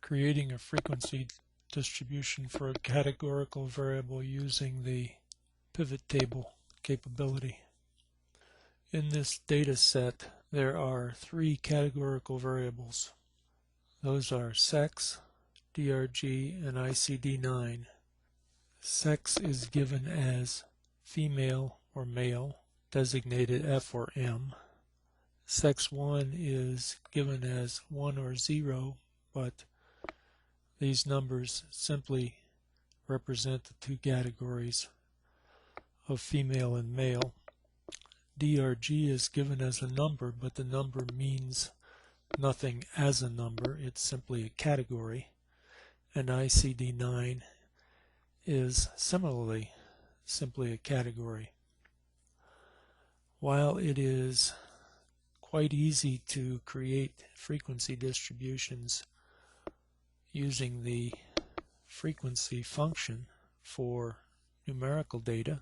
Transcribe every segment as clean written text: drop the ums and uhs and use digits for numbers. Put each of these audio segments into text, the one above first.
creating a frequency distribution for a categorical variable using the pivot table capability. In this data set, there are three categorical variables. Those are sex, DRG, and ICD9. Sex is given as female or male, designated F or M. Sex 1 is given as 1 or 0, but these numbers simply represent the two categories of female and male. DRG is given as a number, but the number means nothing as a number, it's simply a category. And ICD9 is similarly simply a category. While it is quite easy to create frequency distributions using the frequency function for numerical data,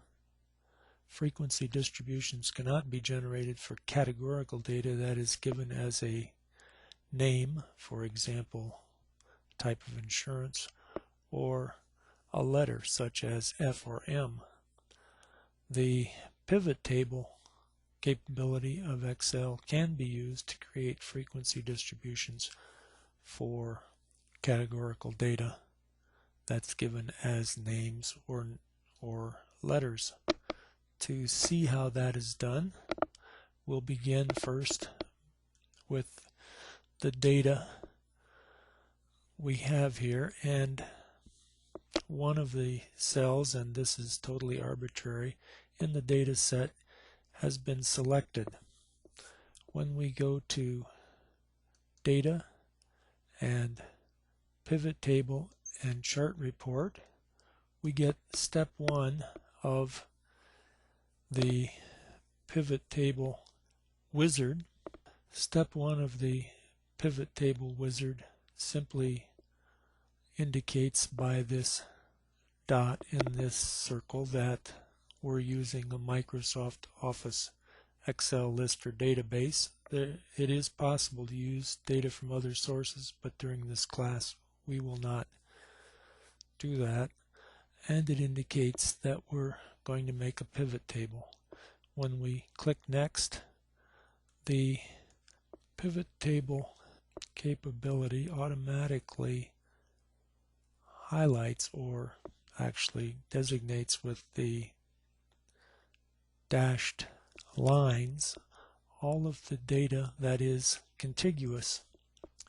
frequency distributions cannot be generated for categorical data that is given as a name, for example, type of insurance, or a letter such as F or M. The pivot table capability of Excel can be used to create frequency distributions for categorical data that's given as names or letters. To see how that is done, we'll begin first with the data we have here, and one of the cells, and this is totally arbitrary, in the data set has been selected. When we go to Data and Pivot Table and Chart Report, we get step 1 of the Pivot Table Wizard. Step 1 of the Pivot Table Wizard simply indicates by this dot in this circle that we're using a Microsoft Office Excel list or database. It is possible to use data from other sources, but during this class we will not do that. And it indicates that we're going to make a pivot table. When we click Next, the pivot table capability automatically highlights, or actually designates with the dashed lines, all of the data that is contiguous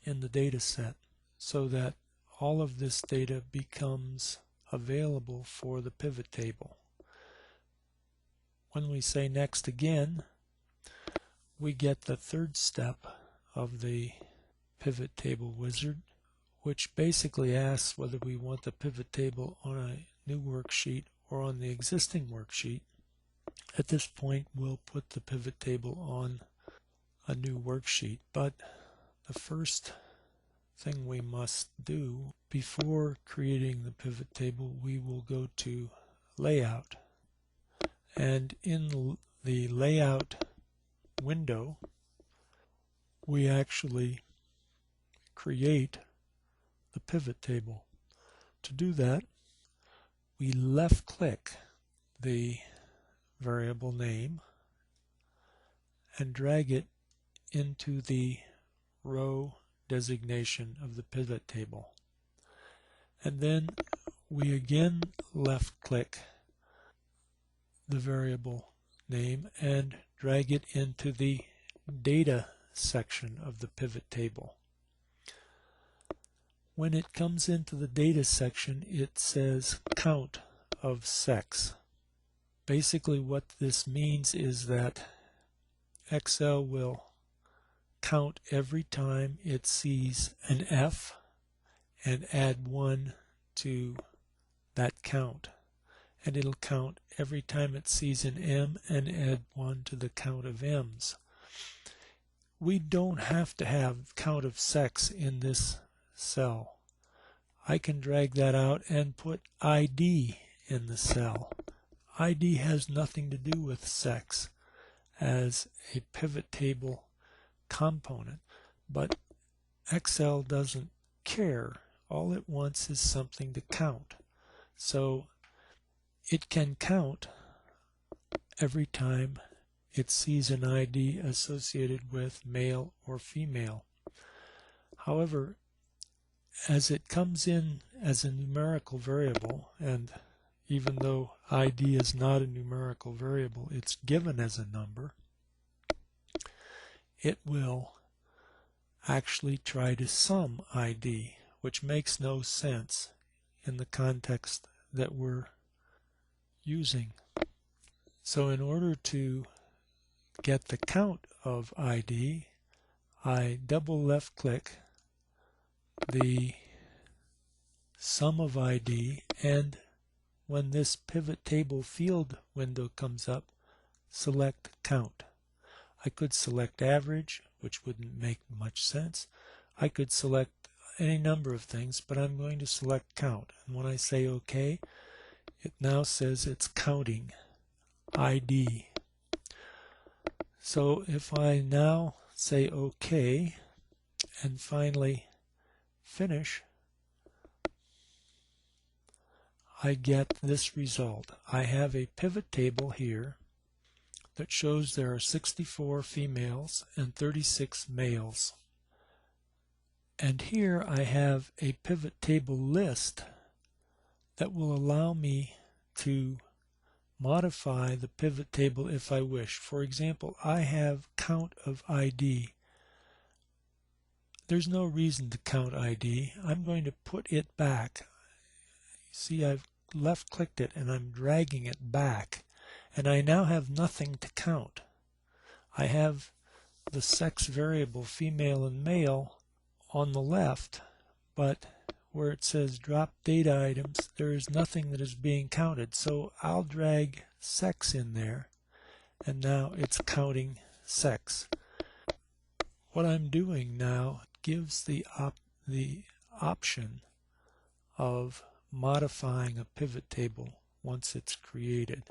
in the data set, so that all of this data becomes available for the pivot table. When we say Next again, we get the third step of the Pivot Table Wizard, which basically asks whether we want the pivot table on a new worksheet or on the existing worksheet. At this point, we'll put the pivot table on a new worksheet, but the first thing we must do before creating the pivot table, we will go to Layout, and in the Layout window we actually create the pivot table. To do that, we left click the variable name and drag it into the row designation of the pivot table. And then we again left click the variable name and drag it into the data section of the pivot table. When it comes into the data section, it says count of sex. Basically what this means is that Excel will count every time it sees an F and add 1 to that count. And it'll count every time it sees an M and add 1 to the count of M's. We don't have to have count of sex in this cell. I can drag that out and put ID in the cell. ID has nothing to do with sex as a pivot table component, but Excel doesn't care All it wants is something to count. So it can count every time it sees an ID associated with male or female. However, as it comes in as a numerical variable, and even though ID is not a numerical variable, it's given as a number, it will actually try to sum ID, which makes no sense in the context that we're using. So in order to get the count of ID, I double left click the sum of ID, and when this pivot table field window comes up, select count. I could select average, which wouldn't make much sense. I could select any number of things, but I'm going to select count. And when I say OK, it now says it's counting ID. So if I now say OK and finally finish, I get this result. I have a pivot table here that shows there are 64 females and 36 males. And here I have a pivot table list that will allow me to modify the pivot table if I wish. For example, I have count of ID. There's no reason to count ID. I'm going to put it back. See, I've left clicked it and I'm dragging it back, and I now have nothing to count. I have the sex variable female and male on the left, but where it says drop data items, there is nothing that is being counted. So I'll drag sex in there, and now it's counting sex. What I'm doing now gives the option of modifying a pivot table once it's created.